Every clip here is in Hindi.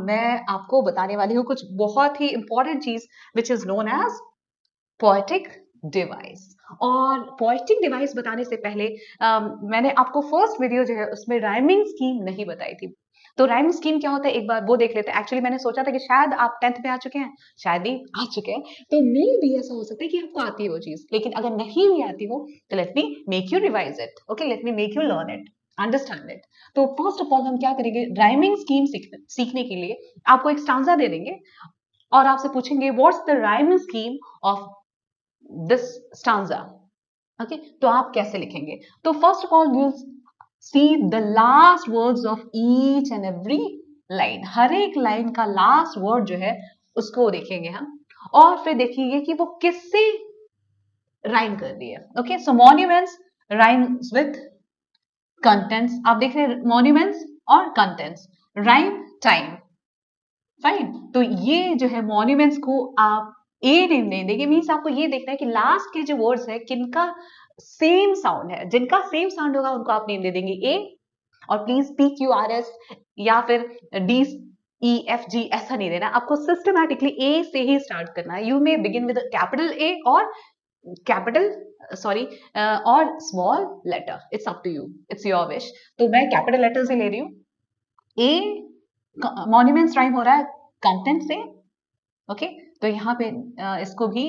मैं आपको बताने वाली हूँ कुछ बहुत ही इंपॉर्टेंट चीज which is known as poetic device. और पोएटिक डिवाइस बताने से पहले मैंने आपको फर्स्ट वीडियो जो है उसमें राइमिंग स्कीम नहीं बताई थी। तो राइम स्कीम क्या होता है एक बार वो देख लेते हैं। एक्चुअली मैंने सोचा था कि शायद आप 10th में आ चुके हैं, शायद ही आ चुके हैं, तो मे भी ऐसा हो सकता है कि आपको आती हो चीज, लेकिन अगर नहीं भी आती हो तो let me make you revise it. Okay, let me make you learn it, understand it. तो फर्स्ट ऑफ ऑल हम क्या करेंगे, राइमिंग स्कीम सीखने के लिए आपको एक स्टांजा दे देंगे और आपसे पूछेंगे what's the rhyming scheme of this stanza. Okay, तो आप कैसे लिखेंगे? तो first of all we will see the last words of each and every line. हर एक लाइन का लास्ट वर्ड जो है उसको देखेंगे हम, और फिर देखेंगे कि वो किससे राइम कर रही है। Okay, so monuments rhymes with contents. आप देख रहे हैं मॉन्यूमेंट्स और कंटेंट्स, राइम टाइम, फाइन। तो ये जो है मॉन्यूमेंट्स को आप ए नेम नहीं देंगे, मीन्स आपको ये देखना है कि लास्ट के जो वर्ड्स है किनका सेम साउंड है, जिनका सेम साउंड होगा उनको आप नेम दे देंगे ए। और please P Q R S या फिर डी ई एफ जी ऐसा नहीं देना, आपको सिस्टमैटिकली ए से ही स्टार्ट करना है। You may begin with capital A और कैपिटल सॉरी और small letter, it's up to you, it's your wish. तो मैं कैपिटल लेटर से ले रही हूँ। ए मॉन्यूमेंट्स राइम हो रहा है कंटेंट से। ओके, तो यहाँ पे इसको भी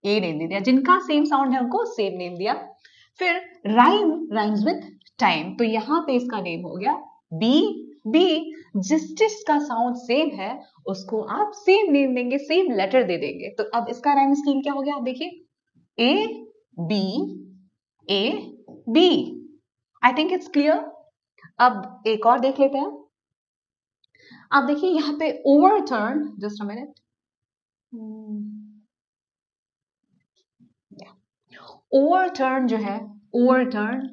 ए नेम दे दिया, जिनका सेम साउंड है उनको सेम नेम दिया। फिर राइम राइम्स विद टाइम, तो यहाँ पे इसका नेम हो गया बी। बी जिसका साउंड सेम है उसको आप सेम नेम देंगे, सेम लेटर दे देंगे। तो अब इसका राइम स्कीम क्या हो गया, आप देखिए, A B A B. I think it's clear. अब एक और देख लेते हैं। आप देखिए यहाँ पे overturn, just a minute, overturn जो है, ओवरटर्न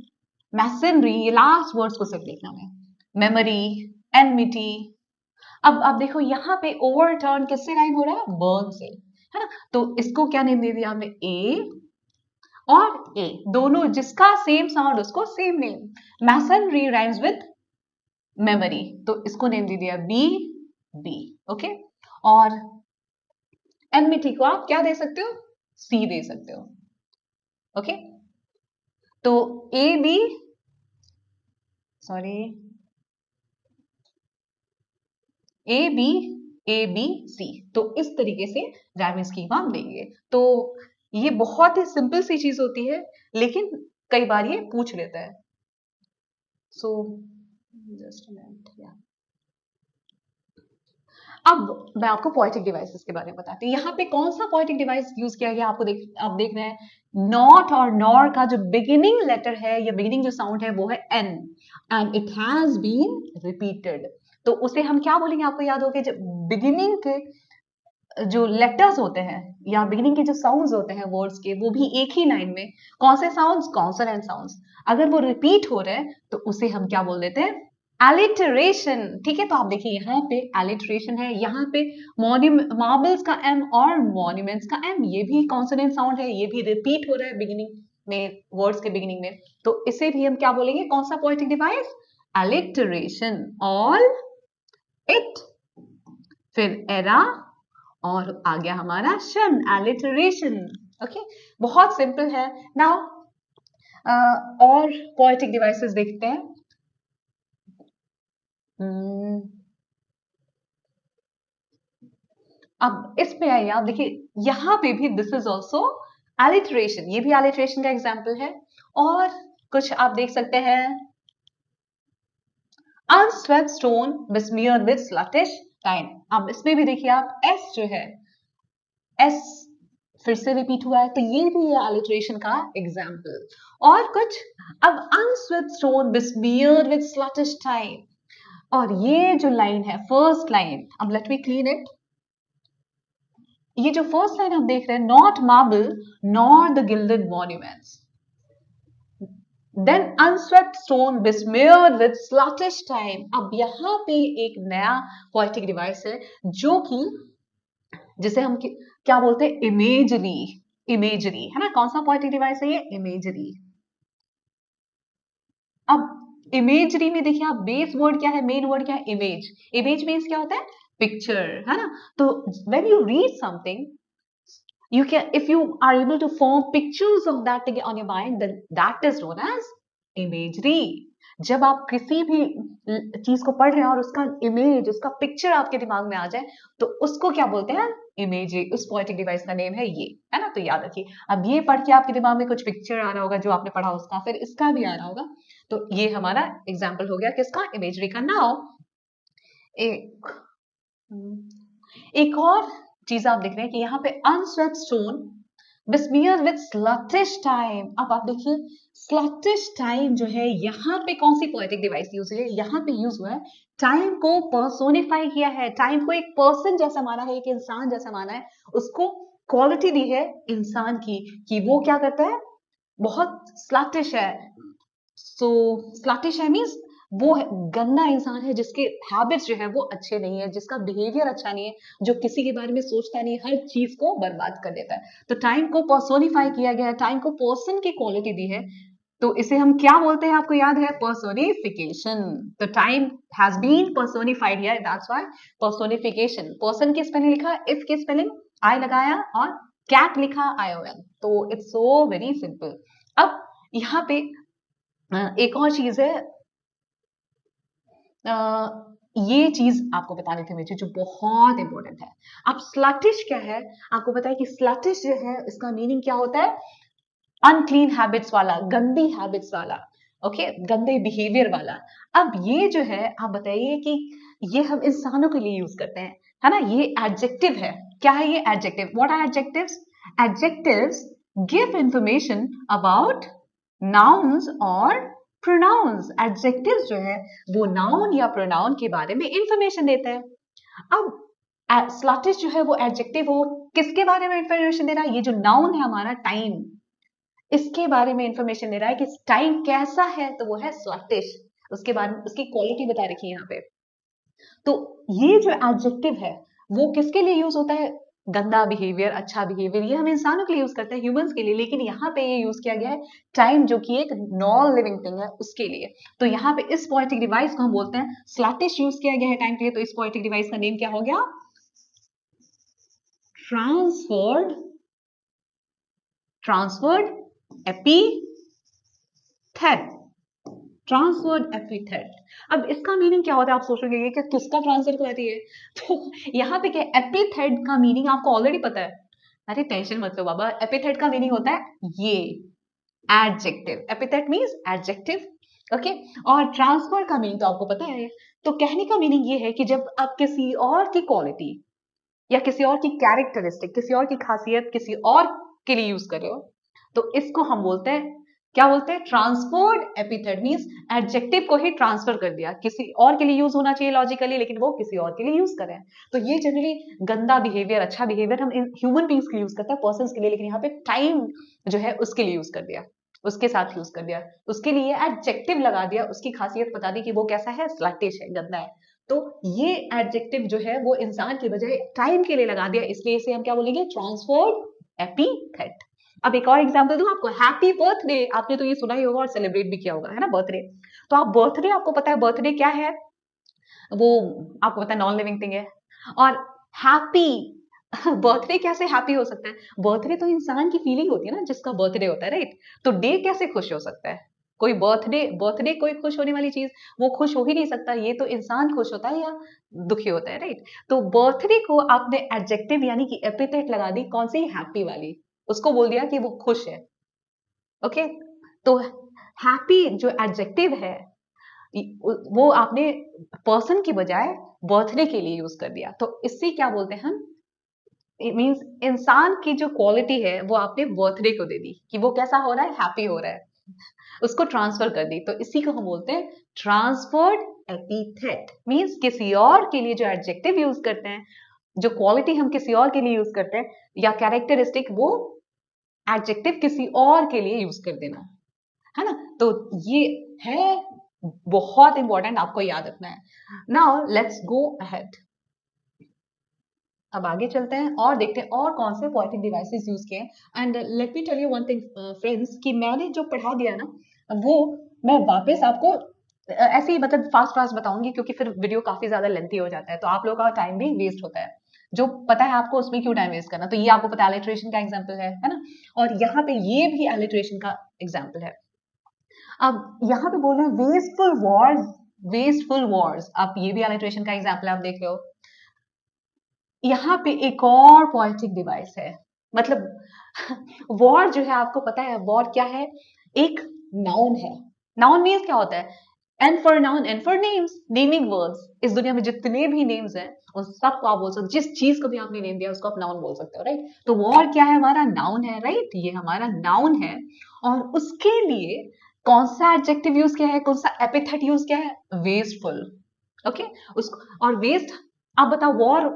मैसनरी, ये लास्ट वर्ड्स को सिर्फ देखना है। Memory, enmity. अब आप देखो यहाँ पे ओवरटर्न किससे राइम हो रहा है, बर्न से, है ना। तो इसको क्या नेम दे दिया हमने, ए और ए दोनों, जिसका सेम साउंड उसको same name. Masonry rhymes with memory, तो इसको नेम दे दिया बी बी। ओके, और एनमिटी को आप क्या दे सकते हो, सी दे सकते हो। ओके, तो A B sorry A B C, तो इस तरीके से राइमिंग स्कीम हम देंगे। तो ये बहुत ही सिंपल सी चीज होती है, लेकिन कई बार ये पूछ लेता है। सो जस्ट अब मैं आपको पोएटिक डिवाइसेस के बारे में बताती हूँ। यहाँ पे कौन सा पोएटिक डिवाइस यूज किया गया, आपको आप देख रहे हैं, नॉट और नॉर का जो बिगिनिंग लेटर है या बिगिनिंग जो साउंड है वो है N, and it has been repeated. तो उसे हम क्या बोलेंगे, आपको याद होगा, जब बिगिनिंग के जो लेटर्स होते हैं या बिगिनिंग के जो साउंड्स होते हैं वर्ड्स के, वो भी एक ही लाइन में, कौन से साउंड्स, कॉन्सोनेंट साउंड्स, अगर वो रिपीट हो रहे हैं तो उसे हम क्या बोल देते हैं, एलिटरेशन। ठीक है, तो आप देखिए यहाँ पे एलिटरेशन है, यहाँ पे मार्बल्स का एम और मॉन्यूमेंट्स का एम, ये भी कॉन्सोनेंट साउंड है, ये भी रिपीट हो रहा है बिगिनिंग में, वर्ड्स के बिगिनिंग में। तो इसे भी हम क्या बोलेंगे, कौन सा poetic device, alliteration. All it, फिर एरा, और आ गया हमारा शन, एलिटरेशन। ओके, बहुत सिंपल है। नाउ और पोएटिक डिवाइसेस देखते हैं। अब इसमें आइए, आप देखिए यहाँ पे भी दिस इज ऑल्सो एलिटरेशन, ये भी एलिटरेशन का एग्जाम्पल है। और कुछ आप देख सकते हैं, unswept stone besmeared with sluttish time। अब इसमें भी देखिए आप, एस जो है, एस फिर से रिपीट हुआ है, तो ये भी है अलिटरेशन का एग्जाम्पल। और कुछ, अब unswept stone besmeared with sluttish time, और ये जो लाइन है, फर्स्ट लाइन, अब लेट मी क्लीन इट। ये जो फर्स्ट लाइन हम देख रहे हैं, not marble nor the gilded monuments, than unswept stone besmeared with sluttish time। अब यहाँ पे एक नया पोएटिक डिवाइस है जो कि, जिसे हम क्या बोलते हैं, इमेजरी। इमेजरी है ना, कौन सा पोएटिक डिवाइस है ये, इमेजरी। अब इमेजरी में देखिए आप, बेस वर्ड क्या है, मेन वर्ड क्या है, इमेज। इमेज मीन्स क्या होता है, पिक्चर, है ना? तो when you read something, you can, if you are able to form pictures of that thing on your mind, then that is known as imagery. जब आप किसी भी चीज को पढ़ रहे हैं और उसका इमेज, उसका पिक्चर आपके दिमाग में आ जाए, तो उसको क्या बोलते हैं? इमेजरी। उस पोएटिक डिवाइस का नेम है ये, है ना? तो याद रखिए। अब ये पढ़ के आपके दिमाग में कुछ पिक्चर आ रहा होगा जो आपने पढ़ा उसका, फिर इसका भी आ रहा होगा। तो ये हमारा एग्जाम्पल हो गया किसका? इमेजरी का। नाउ एक एक और चीज आप देख रहे हैं कि यहाँ पे unswept stone besmeared with sluttish time। अब आप देखिए sluttish time जो है, यहाँ पे कौन सी पोएटिक डिवाइस यूज हुई है? यहाँ पे यूज हुआ है, टाइम को पर्सोनिफाई किया है, टाइम को एक पर्सन जैसा माना है, एक इंसान जैसा माना है, उसको क्वालिटी दी है इंसान की कि वो क्या करता है? बहुत स्लटिश है। सो स्लटिश है मीन्स वो गंदा इंसान है, जिसके हैबिट्स जो है वो अच्छे नहीं है, जिसका बिहेवियर अच्छा नहीं है, जो किसी के बारे में सोचता नहीं, हर चीज को बर्बाद कर देता है। तो टाइम को पर्सोनिफाई किया गया है, टाइम को पर्सन की क्वालिटी दी है, तो इसे हम क्या बोलते हैं? आपको याद है? पर्सोनिफिकेशन। तो time has been personified here, that's why personification. Person की स्पेलिंग लिखा, इफ की स्पेलिंग आई लगाया, और कैट लिखा ION। तो इट्स सो वेरी सिंपल। अब यहाँ पे एक और चीज है, ये चीज आपको बताने थी मुझे, जो बहुत इंपॉर्टेंट है। अब स्लटिश क्या है? आपको पता है कि स्लटिश जो है, इसका मीनिंग क्या होता है? अनक्लीन हैबिट्स वाला, गंदी हैबिट्स वाला, ओके, गंदे बिहेवियर वाला। अब ये जो है, आप बताइए कि ये हम इंसानों के लिए यूज करते हैं, है ना? ये एडजेक्टिव है। क्या है ये? Adjective. What are adjectives? Adjectives give information about nouns और प्रोनाउंस। एडजेक्टिव्स जो है वो नाउन या प्रोनाउन के बारे में इंफॉर्मेशन देते हैं। अब स्लटिश जो है वो एडजेक्टिव, वो किसके बारे में इंफॉर्मेशन दे रहा है? ये जो नाउन है हमारा, टाइम, इसके बारे में इंफॉर्मेशन दे रहा है कि टाइम कैसा है, तो वो है स्लटिश। उसके बारे में उसकी क्वालिटी बता रखी है यहाँ पे। तो ये जो एडजेक्टिव है वो किसके लिए यूज होता है? गंदा बिहेवियर, अच्छा बिहेवियर, ये हम इंसानों के लिए यूज करते हैं, ह्यूमंस के लिए। लेकिन यहाँ पे ये यूज किया गया है टाइम, जो कि एक नॉन लिविंग थिंग है, उसके लिए। तो यहाँ पे इस पोएटिक डिवाइस को हम बोलते हैं स्लटिश, यूज किया गया है टाइम के लिए। तो इस पोएटिक डिवाइस का नेम क्या हो गया? Transferred, transferred epithet. Transferred epithet. अब इसका मीनिंग क्या होता है? आप सोचोगे ये क्या, किसका ट्रांसफर करती है? तो यहाँ पे क्या, एपिथेट का मीनिंग आपको ऑलरेडी पता है। अरे टेंशन मत लो बाबा, एपिथेट का मीनिंग होता है ये adjective. Epithet means adjective, okay. और ट्रांसफर का मीनिंग तो आपको पता है। तो कहने का मीनिंग ये है कि जब आप किसी और की क्वालिटी या किसी और की कैरेक्टरिस्टिक, किसी और की खासियत किसी और के लिए यूज कर रहे हो, तो इसको हम बोलते हैं, क्या बोलते हैं? Transferred epithet. मींस एडजेक्टिव को ही ट्रांसफर कर दिया, किसी और के लिए यूज होना चाहिए लॉजिकली, लेकिन वो किसी और के लिए यूज कर रहे हैं। तो ये जनरली गंदा बिहेवियर, अच्छा बिहेवियर हम ह्यूमन बींग्स के लिए यूज करते हैं, पर्सन के लिए, लेकिन यहाँ पे टाइम जो है उसके लिए यूज कर दिया, उसके साथ यूज कर दिया, उसके लिए एडजेक्टिव लगा दिया, उसकी खासियत बता दी कि वो कैसा है? स्लटिश है, गंदा है। तो ये एडजेक्टिव जो है वो इंसान की बजाय टाइम के लिए लगा दिया, इसलिए इसे हम क्या बोलेंगे? Transferred epithet. अब एक और एग्जांपल दूं आपको, हैप्पी बर्थडे। आपने तो ये सुना ही होगा और सेलिब्रेट भी किया होगा, है ना? बर्थडे। तो आप बर्थडे, आपको पता है बर्थडे क्या है? वो आपको पता है नॉन लिविंग थिंग है। और हैप्पी बर्थडे कैसे हैप्पी हो सकता है? बर्थडे तो इंसान की फीलिंग होती है ना, जिसका बर्थडे होता है, राइट? तो डे कैसे खुश हो सकता है? कोई बर्थडे, बर्थडे कोई खुश होने वाली चीज, वो खुश हो ही नहीं सकता। ये तो इंसान खुश होता है या दुखी होता है, राइट? तो बर्थडे को आपने एडजेक्टिव यानी कि एपिथेट लगा दी, कौन सी? हैप्पी वाली। उसको बोल दिया कि वो खुश है, ओके। तो हैप्पी जो एडजेक्टिव है वो आपने पर्सन की बजाय बर्थडे के लिए यूज कर दिया। तो इससे क्या बोलते हैं हम? इट मींस इंसान की जो क्वालिटी है वो आपने बर्थडे को दे दी कि वो कैसा हो रहा है? हैप्पी हो रहा है, उसको ट्रांसफर कर दी। तो इसी को हम बोलते हैं ट्रांसफर्ड एपिथेट। मींस किसी और के लिए जो एडजेक्टिव यूज करते हैं, जो क्वालिटी हम किसी और के लिए यूज करते हैं या कैरेक्टरिस्टिक, वो एडजेक्टिव किसी और के लिए यूज कर देना, है ना? तो ये है बहुत इंपॉर्टेंट, आपको याद रखना है। Now let's go ahead. अब आगे चलते हैं और देखते हैं और कौन से पोएटिक डिवाइसेस यूज किए हैं। And let me tell you one thing friends, कि मैंने जो पढ़ा दिया ना, वो मैं वापस आपको ऐसे ही मतलब फास्ट फास्ट बताऊंगी क्योंकि फिर वीडियो काफी ज्यादा लेंथी हो जाता है, तो आप लोगों का टाइम भी वेस्ट होता है। जो पता है आपको उसमें क्यों टाइम वेस्ट करना, तो ये आपको पता है अलिट्रेशन का एग्जाम्पल है ना। और यहाँ पे ये भी अलिट्रेशन का एग्जाम्पल है। अब यहाँ पे बोल रहे हैं वेस्टफुल वॉर्स, वेस्टफुल वॉर्स, आप ये भी अलिट्रेशन का एग्जाम्पल आप देख रहे हो। यहाँ पे एक और पोएटिक डिवाइस है, मतलब वॉर जो है आपको पता है वॉर क्या है, एक नाउन है। नाउन मीन्स क्या होता है, N for noun, N for names, naming words. इस दुनिया में जितने भी नेम्स हैं उन सबको आप बोल सकते हो, जिस चीज को भी आपने नेम दिया उसको आप नाउन बोल सकते हो, राइट। तो वॉर क्या है, हमारा नाउन है, राइट, ये हमारा नाउन है। और उसके लिए कौन सा एडजेक्टिव यूज किया है, कौन सा एपिथेट यूज किया है, वेस्टफुल। ओके, उसको और वेस्ट, आप बताओ वॉर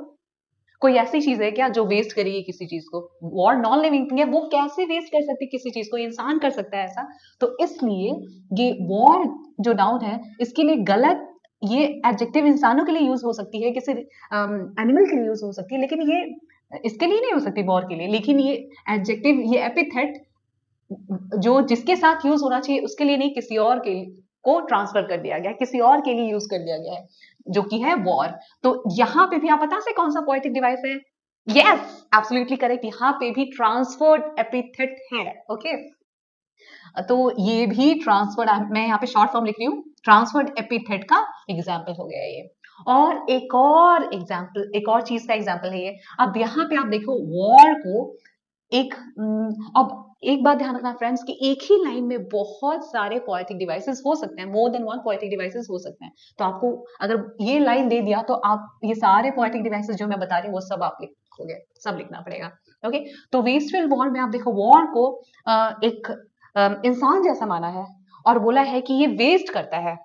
कोई ऐसी चीज है क्या जो वेस्ट करेगी किसी चीज को, वॉर नॉन लिविंग थिंग है, वो कैसे वेस्ट कर सकती है किसी चीज को, इंसान कर सकता है ऐसा। तो इसलिए ये वॉर जो नाउन है इसके लिए गलत, ये एडजेक्टिव इंसानों के लिए यूज हो सकती है, किसी एनिमल के लिए यूज हो सकती है, लेकिन ये इसके लिए नहीं हो सकती वॉर के लिए। लेकिन ये एडजेक्टिव, ये एपिथेट जो जिसके साथ यूज होना चाहिए उसके लिए नहीं, किसी और के को ट्रांसफर कर दिया गया, किसी और के लिए यूज कर दिया गया है, जो कि है वॉर। तो यहाँ पे भी आप बता सकते कौन सा पोएटिक डिवाइस है, यस एब्सोल्युटली करेक्ट, यहाँ पे भी ट्रांसफर्ड एपिथेट है। ओके, तो ये भी ट्रांसफर्ड, मैं यहाँ पे शॉर्ट फॉर्म लिख रही हूँ, ट्रांसफर्ड एपिथेट का एग्जाम्पल हो गया ये। और एक और एग्जाम्पल, एक और चीज का एग्जाम्पल है ये। अब यहाँ पे आप देखो वॉर को एक अब एक बात ध्यान रखना फ्रेंड्स कि एक ही लाइन में बहुत सारे पोएटिक डिवाइसेस हो सकते हैं, more than one poetic devices हो सकते हैं। तो आपको अगर ये लाइन दे दिया तो आप ये सारे पोएटिक डिवाइसेस जो मैं बता रही हूँ वो सब आप लिखोगे, सब लिखना पड़ेगा। ओके, तो वेस्टफुल वॉर में आप देखो वॉर को एक इंसान जैसा माना है और बोला है कि ये वेस्ट करता है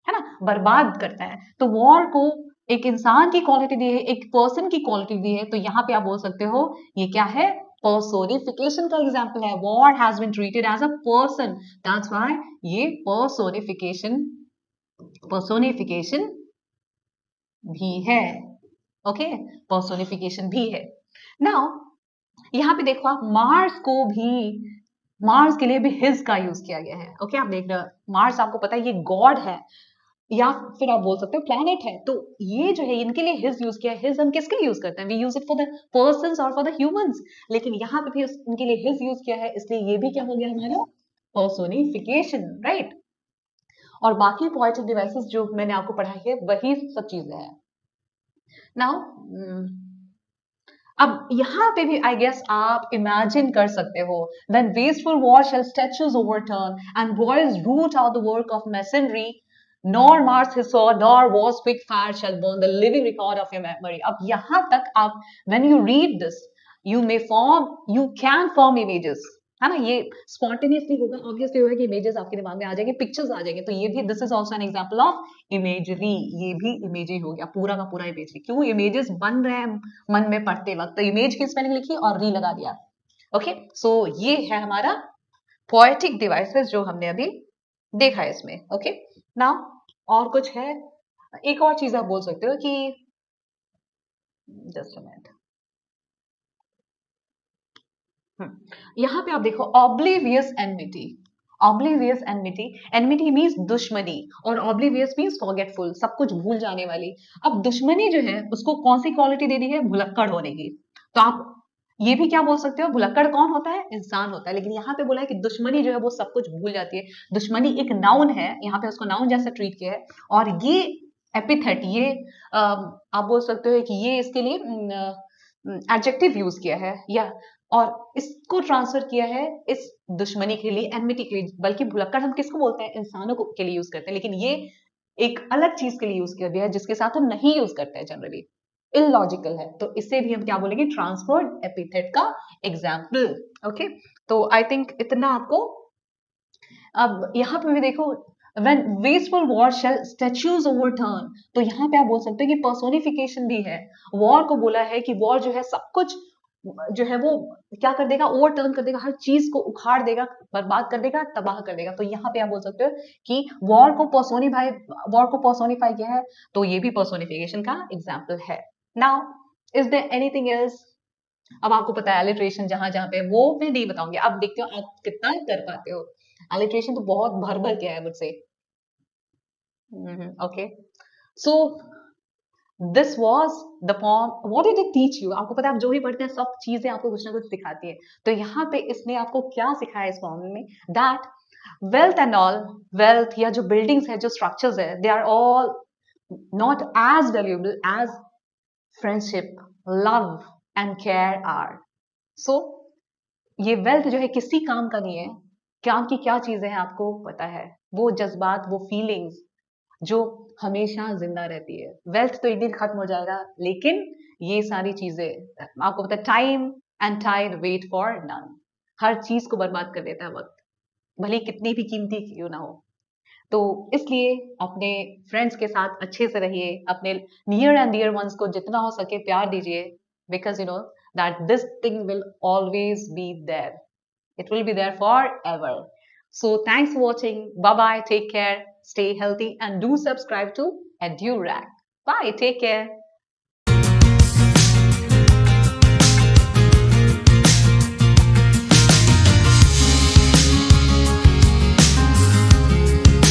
ना, बर्बाद करता है। तो वॉर को एक इंसान की क्वालिटी दी है, एक पर्सन की क्वालिटी दी है, तो यहाँ पे आप बोल सकते हो ये क्या है, personification का एग्जाम्पल है। War has been treated as a person, that's why ये personification, personification भी है। ओके, personification भी है। नाउ यहाँ पे देखो आप मार्स को भी, मार्स के लिए भी हिज का यूज किया गया है। ओके, आप देख रहे हो मार्स आपको पता है ये गॉड है, या फिर आप बोल सकते हो प्लैनेट है। तो ये जो है इनके लिए हिज यूज किया है। हिज हम किसके लिए यूज करते हैं, we use it for the persons और फॉर द ह्यूमंस, लेकिन यहाँ पे भी इनके लिए हिज यूज किया है, इसलिए ये भी क्या हो गया हमारा पर्सोनिफिकेशन, राइट। और बाकी पोएटिक डिवाइसेस जो मैंने आपको पढ़ाई है वही सब चीजें हैं। नाउ अब यहाँ पे भी आई गेस आप इमेजिन कर सकते हो, when wasteful war shall statues overturn and boys root out the work of masonry, nor Mars his sword, nor war's quick fire shall burn the living record of your memory. अब यहाँ तक आप when you read this you may form, you can form images, है ना, ये स्पॉन्टेनियसली होगा, ऑब्वियसली होगा कि इमेजेस आपके दिमाग में आ जाएंगे, पिक्चर्स आ जाएंगे। तो ये भी this is also an example of imagery, ये भी इमेजरी हो गया, पूरा का पूरा इमेजरी। क्यों इमेजेस बन रहे हैं मन में पढ़ते वक्त, तो इमेज की स्पेलिंग लिखी और री लगा दिया। ओके, सो ये है हमारा पोएटिक डिवाइसेस जो हमने अभी देखा है इसमें। ओके, नाउ और कुछ है, एक और चीज आप बोल सकते हो कि, जस्ट अ मिनट, यहाँ पे आप देखो oblivious enmity, oblivious enmity, enmity means दुश्मनी और ऑब्लिवियस मीन्स फॉरगेटफुल, सब कुछ भूल जाने वाली। अब दुश्मनी जो है उसको कौन सी क्वालिटी दे दी है, भुलक्कड़ होने की। तो आप ये भी क्या बोल सकते हो, भुलक्कड़ कौन होता है, इंसान होता है, लेकिन यहाँ पे बोला है कि दुश्मनी जो है वो सब कुछ भूल जाती है। दुश्मनी एक नाउन है, यहाँ पे उसको नाउन जैसा ट्रीट किया है। और ये एपिथेट, ये आप बोल सकते हो कि ये इसके लिए एडजेक्टिव यूज किया है, या और इसको ट्रांसफर किया है इस दुश्मनी के लिए, एनमिटी के लिए। बल्कि भुलक्कड़ हम किसको बोलते हैं, इंसानों को के लिए यूज करते हैं, लेकिन ये एक अलग चीज के लिए यूज किया गया है जिसके साथ हम नहीं यूज करते हैं जनरली, इलॉजिकल है। तो इसे भी हम क्या बोलेंगे, ट्रांसफर्ड एपिथेट का एग्जाम्पल। ओके, तो आई थिंक इतना आपको। अब यहाँ पे भी देखो, when wasteful war shall statues overturn, तो यहाँ पे आप बोल सकते हो कि पर्सोनिफिकेशन भी है। वॉर को बोला है कि वॉर जो है सब कुछ जो है वो क्या कर देगा, ओवरटर्न कर देगा, हर चीज को उखाड़ देगा, बर्बाद कर देगा, तबाह कर देगा। तो यहाँ पे आप बोल सकते हो कि वॉर को पर्सोनिफाई किया है, तो ये भी पर्सोनिफिकेशन का एग्जाम्पल है। Now is there anything else? अब आपको पता है अलिट्रेशन जहां जहां पे, वो मैं नहीं बताऊंगी, अब देखते हो आप कितना कर पाते हो। अलिट्रेशन तो बहुत भर भर के है मुझसे। Okay. So this was the poem. What did it teach you? आपको पता है आप जो भी पढ़ते हैं सब चीजें आपको कुछ ना कुछ सिखाती है. तो यहाँ पे इसने आपको क्या सिखाया इस poem में? That wealth and all, wealth या जो buildings है, जो structures है, they are all not as valuable as friendship, love and care are. So ये wealth जो है किसी काम का नहीं है. काम की क्या चीजें हैं आपको पता है. वो जज्बात, वो feelings जो हमेशा जिंदा रहती है. वेल्थ तो एक दिन खत्म हो जाएगा, लेकिन ये सारी चीजें आपको पता है, time and tide wait for none. हर चीज को बर्बाद कर देता है वक्त, भले ही कितनी भी कीमती क्यों ना हो. तो इसलिए अपने फ्रेंड्स के साथ अच्छे से रहिए, अपने नियर एंड डियर वंस को जितना हो सके प्यार दीजिए, because you know that this thing will always be there. It will be there forever. So thanks for watching. Bye bye. Take care. Stay healthy and do subscribe to EduRack. Bye. Take care.